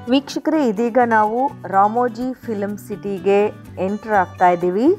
ವೀಕ್ಷಕರೇ, ಇದೀಗ ನಾವು ರಾಮೋಜಿ ಫಿಲ್ಮ್ ಸಿಟಿಗೆ ಎಂಟರ್ ಆಗ್ತಾ ಇದ್ದೀವಿ.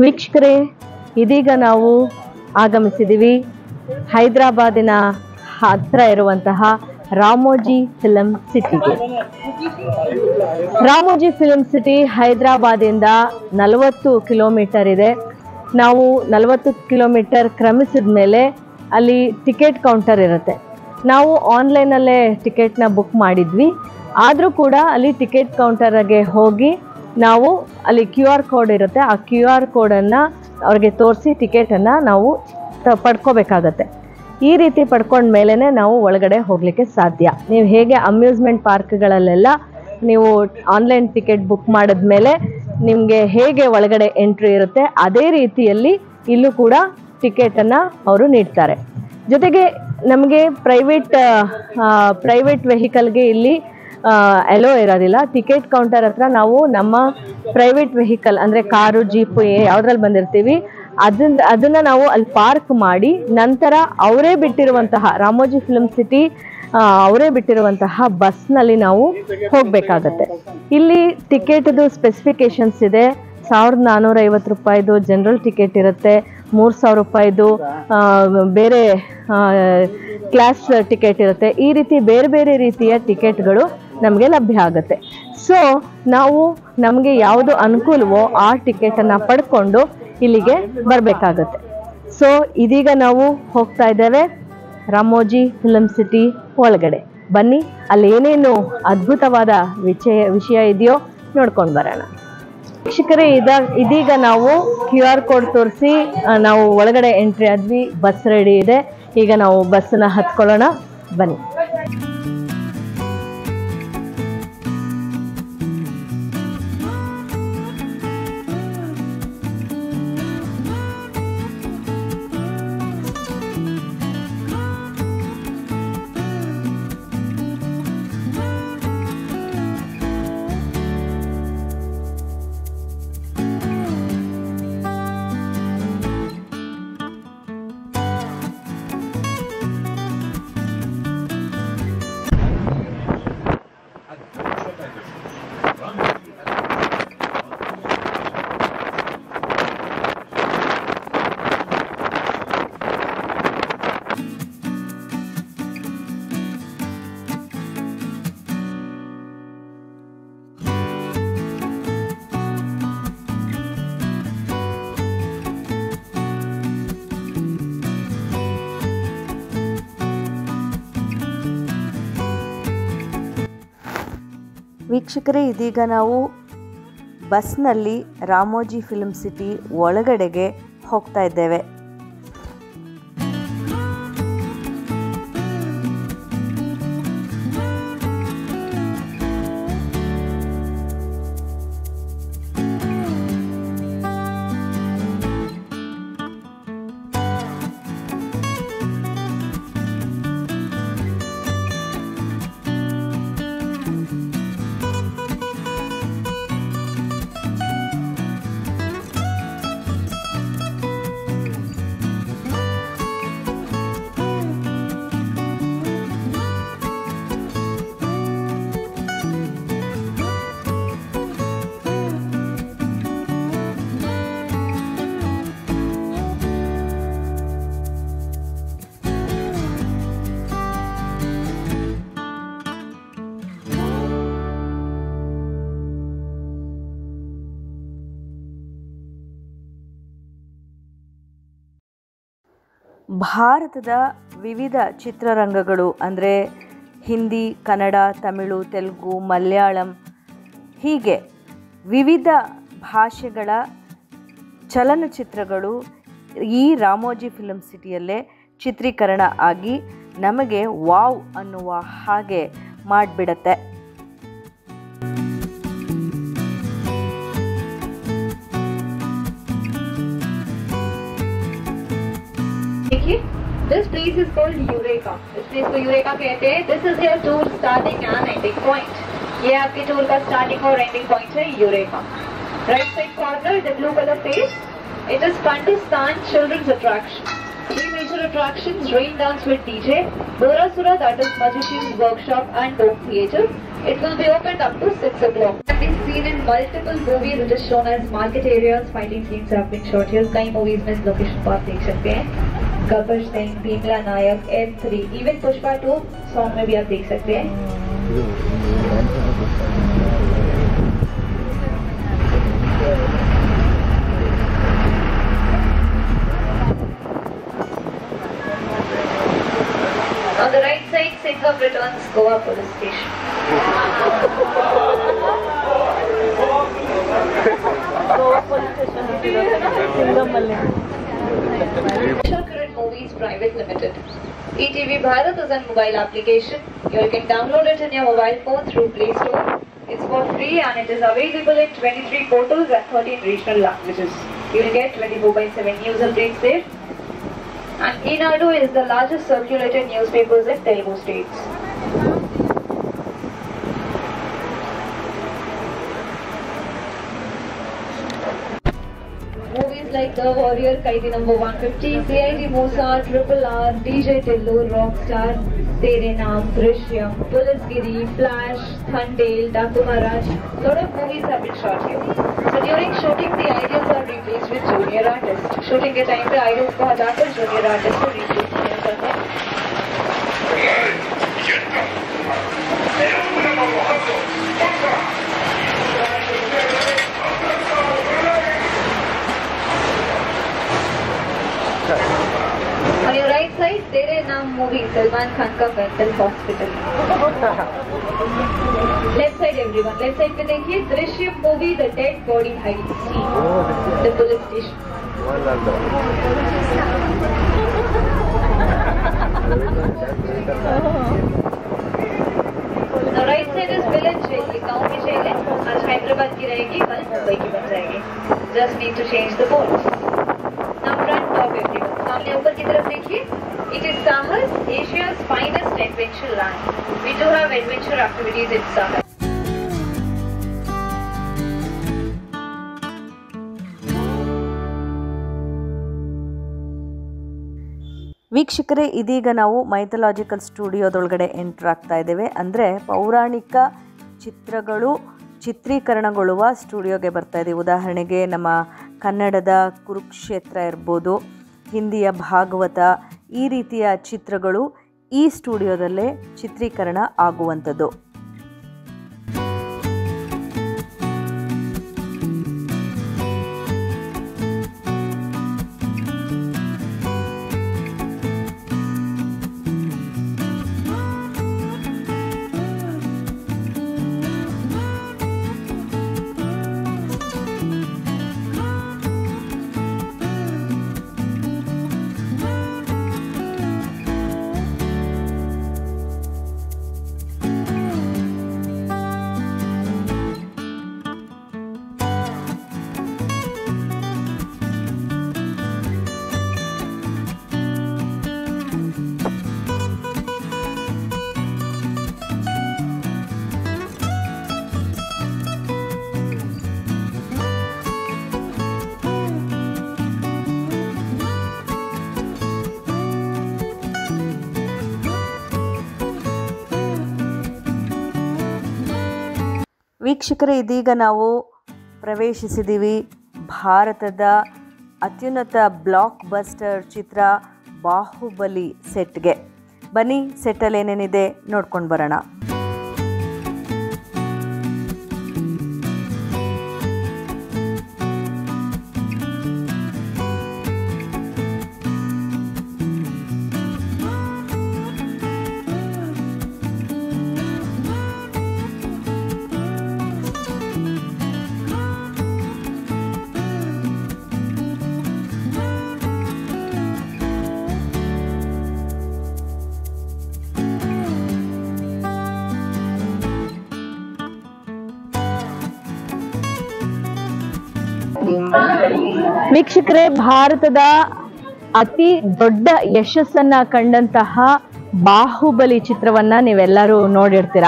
ವೀಕ್ಷಕರೇ, ಇದೀಗ ನಾವು ಆಗಮಿಸಿದ್ದೀವಿ ಹೈದರಾಬಾದಿನ ಹತ್ರ ಇರುವಂತಹ ರಾಮೋಜಿ ಫಿಲ್ಮ್ ಸಿಟಿಗೆ. ರಾಮೋಜಿ ಫಿಲ್ಮ್ ಸಿಟಿ ಹೈದರಾಬಾದಿಂದ 40 ಕಿಲೋಮೀಟರ್ ಇದೆ. ನಾವು 40 ಕಿಲೋಮೀಟರ್ ಕ್ರಮಿಸಿದ ಮೇಲೆ ಅಲ್ಲಿ ಟಿಕೆಟ್ ಕೌಂಟರ್ ಇರುತ್ತೆ. ನಾವು ಆನ್ಲೈನಲ್ಲೇ ಟಿಕೆಟ್ನ ಬುಕ್ ಮಾಡಿದ್ವಿ. ಆದರೂ ಕೂಡ ಅಲ್ಲಿ ಟಿಕೆಟ್ ಕೌಂಟರ್ಗೆ ಹೋಗಿ ನಾವು ಅಲ್ಲಿ QR ಕೋಡ್ ಇರುತ್ತೆ. ಆ QR ಕೋಡನ್ನು ಅವ್ರಿಗೆ ತೋರಿಸಿ ಟಿಕೆಟನ್ನು ನಾವು ಪಡ್ಕೋಬೇಕಾಗತ್ತೆ. ಈ ರೀತಿ ಪಡ್ಕೊಂಡ ಮೇಲೇ ನಾವು ಒಳಗಡೆ ಹೋಗಲಿಕ್ಕೆ ಸಾಧ್ಯ. ನೀವು ಹೇಗೆ ಅಮ್ಯೂಸ್ಮೆಂಟ್ ಪಾರ್ಕ್ಗಳಲ್ಲೆಲ್ಲ ನೀವು ಆನ್ಲೈನ್ ಟಿಕೆಟ್ ಬುಕ್ ಮಾಡಿದ್ಮೇಲೆ ನಿಮಗೆ ಹೇಗೆ ಒಳಗಡೆ ಎಂಟ್ರಿ ಇರುತ್ತೆ, ಅದೇ ರೀತಿಯಲ್ಲಿ ಇಲ್ಲೂ ಕೂಡ ಟಿಕೆಟನ್ನು ಅವರು ನೀಡ್ತಾರೆ. ಜೊತೆಗೆ ನಮಗೆ ಪ್ರೈವೇಟ್ ವೆಹಿಕಲ್ಗೆ ಇಲ್ಲಿ ಅಲೋ ಇರೋದಿಲ್ಲ. ಟಿಕೆಟ್ ಕೌಂಟರ್ ಹತ್ರ ನಾವು ನಮ್ಮ ಪ್ರೈವೇಟ್ ವೆಹಿಕಲ್ ಅಂದರೆ ಕಾರು, ಜೀಪು ಯಾವುದ್ರಲ್ಲಿ ಬಂದಿರ್ತೀವಿ ಅದನ್ನು ನಾವು ಅಲ್ಲಿ ಪಾರ್ಕ್ ಮಾಡಿ ನಂತರ ಅವರೇ ಬಿಟ್ಟಿರುವಂತಹ ರಾಮೋಜಿ ಫಿಲ್ಮ್ ಸಿಟಿ ಅವರೇ ಬಿಟ್ಟಿರುವಂತಹ ಬಸ್ನಲ್ಲಿ ನಾವು ಹೋಗಬೇಕಾಗತ್ತೆ. ಇಲ್ಲಿ ಟಿಕೆಟ್ದು ಸ್ಪೆಸಿಫಿಕೇಶನ್ಸ್ ಇದೆ. 1450 ರೂಪಾಯಿದು ಜನರಲ್ ಟಿಕೆಟ್ ಇರುತ್ತೆ, 3000 ರೂಪಾಯಿದು ಬೇರೆ ಕ್ಲಾಸ್ ಟಿಕೆಟ್ ಇರುತ್ತೆ. ಈ ರೀತಿ ಬೇರೆ ಬೇರೆ ರೀತಿಯ ಟಿಕೆಟ್ಗಳು ನಮಗೆ ಲಭ್ಯ ಆಗುತ್ತೆ. ಸೊ ನಾವು ನಮಗೆ ಯಾವುದು ಅನುಕೂಲವೋ ಆ ಟಿಕೆಟನ್ನು ಪಡ್ಕೊಂಡು ಇಲ್ಲಿಗೆ ಬರಬೇಕಾಗತ್ತೆ. ಸೊ ಇದೀಗ ನಾವು ಹೋಗ್ತಾ ಇದ್ದೇವೆ ರಾಮೋಜಿ ಫಿಲ್ಮ್ ಸಿಟಿ ಒಳಗಡೆ. ಬನ್ನಿ, ಅಲ್ಲಿ ಏನೇನು ಅದ್ಭುತವಾದ ವಿಷಯ ಇದೆಯೋ ನೋಡ್ಕೊಂಡು ಬರೋಣ. ವೀಕ್ಷಕರೇ, ಇದೀಗ ನಾವು QR ಕೋಡ್ ತೋರಿಸಿ ನಾವು ಒಳಗಡೆ ಎಂಟ್ರಿ ಆದ್ವಿ. ಬಸ್ ರೆಡಿ ಇದೆ. ಈಗ ನಾವು ಬಸ್ಸನ್ನ ಹತ್ಕೊಳ್ಳೋಣ, ಬನ್ನಿ. ವೀಕ್ಷಕರೇ, ಇದೀಗ ನಾವು ಬಸ್ನಲ್ಲಿ ರಾಮೋಜಿ ಫಿಲ್ಮ್ ಸಿಟಿ ಒಳಗಡೆಗೆ ಹೋಗ್ತಾ ಇದ್ದೇವೆ. ಭಾರತದ ವಿವಿಧ ಚಿತ್ರರಂಗಗಳು ಅಂದರೆ ಹಿಂದಿ, ಕನ್ನಡ, ತಮಿಳು, ತೆಲುಗು, ಮಲಯಾಳಂ ಹೀಗೆ ವಿವಿಧ ಭಾಷೆಗಳ ಚಲನಚಿತ್ರಗಳು ಈ ರಾಮೋಜಿ ಫಿಲ್ಮ್ ಸಿಟಿಯಲ್ಲೇ ಚಿತ್ರೀಕರಣ ಆಗಿ ನಮಗೆ ವಾವ್ ಅನ್ನುವ ಹಾಗೆ ಮಾಡಿಬಿಡತ್ತೆ. This place is called Eureka. This place को Eureka कहते हैं. This is your tour starting and ending point. ये आपके tour का starting और ending point है Eureka. Right side corner, the blue color face. It is Pandistan Children's Attraction. Three major attractions: Rain Dance with DJ, Borasura, that is Magician's Workshop and Dome Theatre. It will be opened up to 6 o'clock. It has been seen in multiple movies. It is shown as market areas. Fighting scenes have been shot here. कई movies में इस location को आप देख सकते हैं. गब्बर सिंह, भीमला नायक, M3, even Pushpa 2 song में भी आप देख सकते हैं. On the right side, Singham returns Goa police station. Goa police station ಸಿಂಗಮಲ್ಲಿ. Current Movies Private Limited. ETV Bharat is a mobile application. You can download it in your mobile phone through Play Store. It's for free and it is available in 23 portals and 13 regional languages. You will get 24/7 news updates there. And Enadu is the largest circulated newspapers in Telugu states. Movies like The Warrior, Kaidi number 150, CID Mosa, Triple R, DJ Tillu, Rockstar, Tere Naam, Drishyam, Police-Giri, Flash, Thundale, Daku Maharaj. Lot of movies have been shot here. So during shooting, the idols are replaced with junior artists. Shooting के time पे idols को हटाकर junior artists को replace किया जाता है. On your right side, Tere Naam movie, Salman Khan का mental hospital. Left side everyone, left side पे देखिए Drishyam movie, the dead body hide scene, the police station. The right side is village jail, ये गाँव की jail है. आज हैदराबाद की रहेगी, कल मुंबई की बन जाएगी. Just need to change the boards. Now front top everyone. सामने ऊपर की तरफ देखिए. It is Sahas, Asia's finest adventure land. We do have adventure activities in Sahas. ವೀಕ್ಷಕರೇ, ಇದೀಗ ನಾವು ಮೈಥಲಾಜಿಕಲ್ ಸ್ಟುಡಿಯೋದೊಳಗಡೆ ಎಂಟರ್ ಆಗ್ತಾ ಇದ್ದೇವೆ. ಅಂದರೆ ಪೌರಾಣಿಕ ಚಿತ್ರಗಳು ಚಿತ್ರೀಕರಣಗೊಳ್ಳುವ ಸ್ಟುಡಿಯೋಗೆ ಬರ್ತಾ ಇದ್ದೀವಿ. ಉದಾಹರಣೆಗೆ ನಮ್ಮ ಕನ್ನಡದ ಕುರುಕ್ಷೇತ್ರ ಇರ್ಬೋದು, ಹಿಂದಿಯ ಭಾಗವತ, ಈ ರೀತಿಯ ಚಿತ್ರಗಳು ಈ ಸ್ಟುಡಿಯೋದಲ್ಲೇ ಚಿತ್ರೀಕರಣ ಆಗುವಂಥದ್ದು. ವೀಕ್ಷಕರೇ, ಇದೀಗ ನಾವು ಪ್ರವೇಶಿಸಿದ್ದೀವಿ ಭಾರತದ ಅತ್ಯುನ್ನತ ಬ್ಲಾಕ್ ಬಸ್ಟರ್ ಚಿತ್ರ ಬಾಹುಬಲಿ ಸೆಟ್ಗೆ. ಬನ್ನಿ, ಸೆಟ್ಟಲ್ಲಿ ಏನೇನಿದೆ ನೋಡ್ಕೊಂಡು ಬರೋಣ. ವೀಕ್ಷಕರೇ, ಭಾರತದ ಅತಿ ದೊಡ್ಡ ಯಶಸ್ಸನ್ನ ಕಂಡಂತಹ ಬಾಹುಬಲಿ ಚಿತ್ರವನ್ನ ನೀವೆಲ್ಲರೂ ನೋಡಿರ್ತೀರ.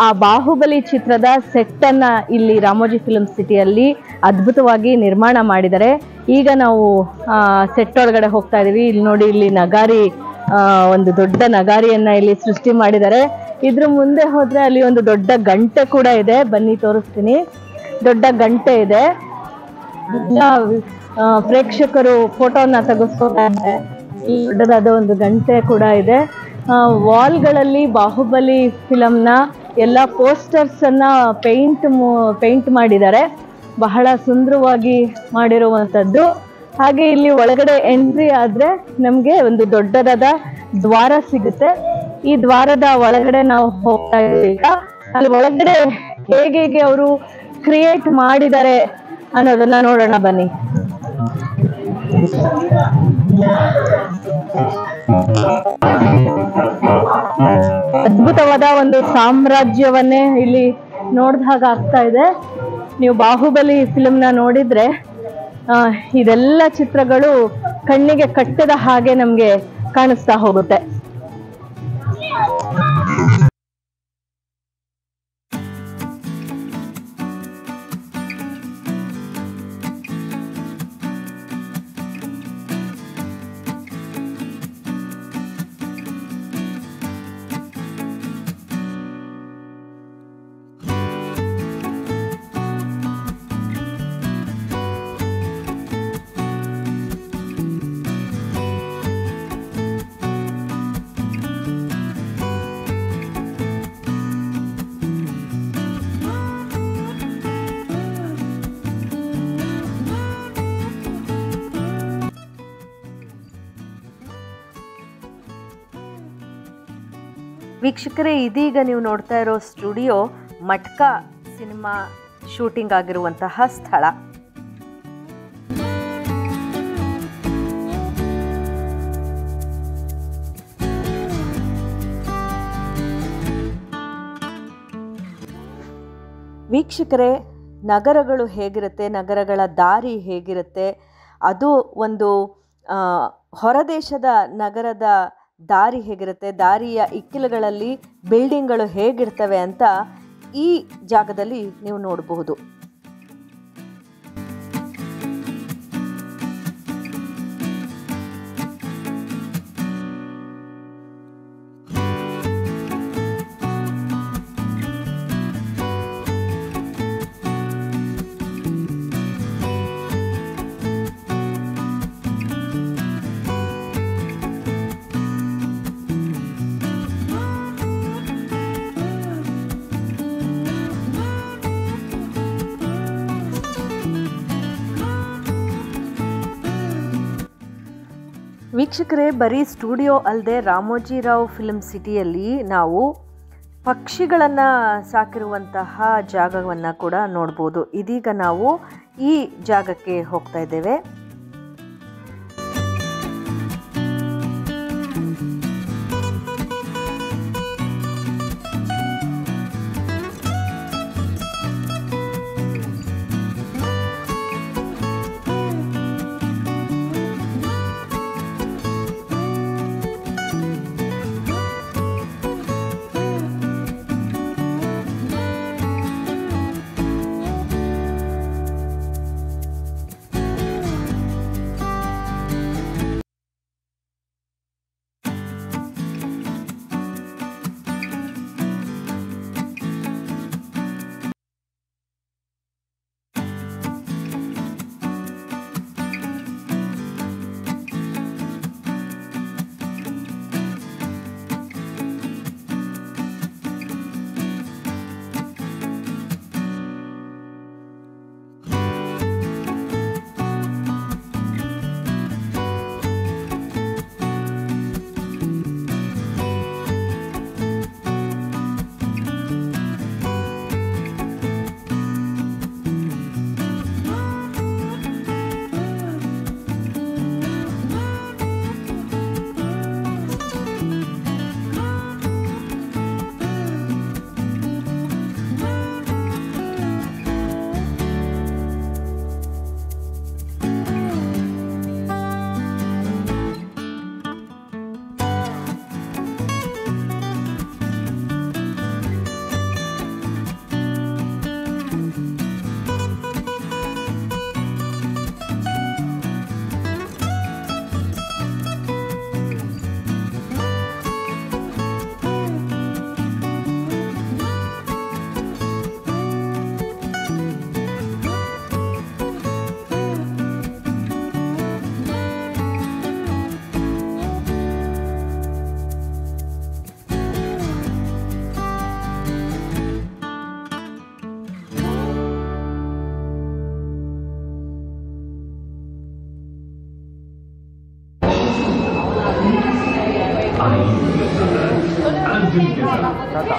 ಆ ಬಾಹುಬಲಿ ಚಿತ್ರದ ಸೆಟ್ ಅನ್ನ ಇಲ್ಲಿ ರಾಮೋಜಿ ಫಿಲ್ಮ್ ಸಿಟಿಯಲ್ಲಿ ಅದ್ಭುತವಾಗಿ ನಿರ್ಮಾಣ ಮಾಡಿದ್ದಾರೆ. ಈಗ ನಾವು ಸೆಟ್ ಒಳಗಡೆ ಹೋಗ್ತಾ ಇದೀವಿ. ಇಲ್ಲಿ ನೋಡಿ, ಇಲ್ಲಿ ನಗಾರಿ, ಒಂದು ದೊಡ್ಡ ನಗಾರಿಯನ್ನ ಇಲ್ಲಿ ಸೃಷ್ಟಿ ಮಾಡಿದ್ದಾರೆ. ಇದ್ರ ಮುಂದೆ ಹೋದ್ರೆ ಅಲ್ಲಿ ಒಂದು ದೊಡ್ಡ ಗಂಟೆ ಕೂಡ ಇದೆ. ಬನ್ನಿ ತೋರಿಸ್ತೀನಿ. ದೊಡ್ಡ ಗಂಟೆ ಇದೆ. ಪ್ರೇಕ್ಷಕರು ಫೋಟೋನ ತೆಗೆಸ್ಕೊತಾರೆ. ದೊಡ್ಡದಾದ ಒಂದು ಗಂಟೆ ಕೂಡ ಇದೆ. ವಾಲ್ಗಳಲ್ಲಿ ಬಾಹುಬಲಿ ಫಿಲಮ್ನ ಎಲ್ಲ ಪೋಸ್ಟರ್ಸ್ ಅನ್ನ ಪೇಂಟ್ ಮಾಡಿದ್ದಾರೆ. ಬಹಳ ಸುಂದರವಾಗಿ ಮಾಡಿರುವಂಥದ್ದು. ಹಾಗೆ ಇಲ್ಲಿ ಒಳಗಡೆ ಎಂಟ್ರಿ ಆದ್ರೆ ನಮ್ಗೆ ಒಂದು ದೊಡ್ಡದಾದ ದ್ವಾರ ಸಿಗುತ್ತೆ. ಈ ದ್ವಾರದ ಒಳಗಡೆ ನಾವು ಹೋಗ್ತಾ ಇದ್ದೀವಿ. ಅಲ್ಲಿ ಒಳಗಡೆ ಹೇಗೆ ಅವರು ಕ್ರಿಯೇಟ್ ಮಾಡಿದ್ದಾರೆ ಅನ್ನೋದನ್ನ ನೋಡೋಣ ಬನ್ನಿ. ಅದ್ಭುತವಾದ ಒಂದು ಸಾಮ್ರಾಜ್ಯವನ್ನೇ ಇಲ್ಲಿ ನೋಡಿದ ಹಾಗೆ ಆಗ್ತಾ ಇದೆ. ನೀವು ಬಾಹುಬಲಿ ಫಿಲ್ಮ್ನ ನೋಡಿದ್ರೆ ಇದೆಲ್ಲ ಚಿತ್ರಗಳು ಕಣ್ಣಿಗೆ ಕಟ್ಟದ ಹಾಗೆ ನಮ್ಗೆ ಕಾಣಿಸ್ತಾ ಹೋಗುತ್ತೆ. ವೀಕ್ಷಕರೇ, ಇದೀಗ ನೀವು ನೋಡ್ತಾ ಇರೋ ಸ್ಟುಡಿಯೋ ಮಟ್ಕಾ ಸಿನಿಮಾ ಶೂಟಿಂಗ್ ಆಗಿರುವಂತಹ ಸ್ಥಳ. ವೀಕ್ಷಕರೇ, ನಗರಗಳು ಹೇಗಿರುತ್ತೆ, ನಗರಗಳ ದಾರಿ ಹೇಗಿರುತ್ತೆ, ಅದು ಒಂದು ಹೊರದೇಶದ ನಗರದ ದಾರಿ ಹೇಗಿರುತ್ತೆ, ದಾರಿಯ ಇಕ್ಕೆಲುಗಳಲ್ಲಿ ಬಿಲ್ಡಿಂಗ್ಗಳು ಹೇಗಿರ್ತವೆ ಅಂತ ಈ ಜಾಗದಲ್ಲಿ ನೀವು ನೋಡಬಹುದು. ವೀಕ್ಷಕರೇ, ಬರೀ ಸ್ಟುಡಿಯೋ ಅಲ್ಲದೆ ರಾಮೋಜಿರಾವ್ ಫಿಲ್ಮ್ ಸಿಟಿಯಲ್ಲಿ ನಾವು ಪಕ್ಷಿಗಳನ್ನು ಸಾಕಿರುವಂತಹ ಜಾಗವನ್ನು ಕೂಡ ನೋಡ್ಬೋದು. ಇದೀಗ ನಾವು ಈ ಜಾಗಕ್ಕೆ ಹೋಗ್ತಾ ಇದ್ದೇವೆ.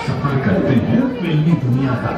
सफर करते हैं फिल्मी दुनिया का।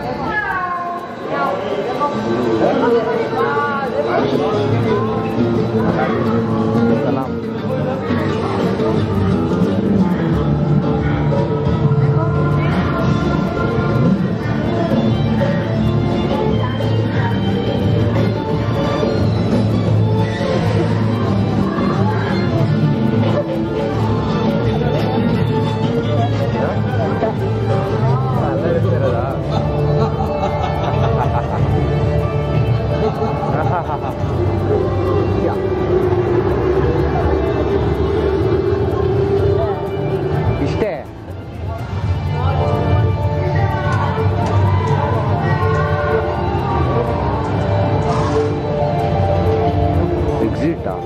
ಇಷ್ಟೇ ಎಕ್ಸಿಟಾ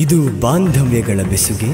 ಇದು ಬಾಂಧವ್ಯಗಳ ಬೆಸುಗೆ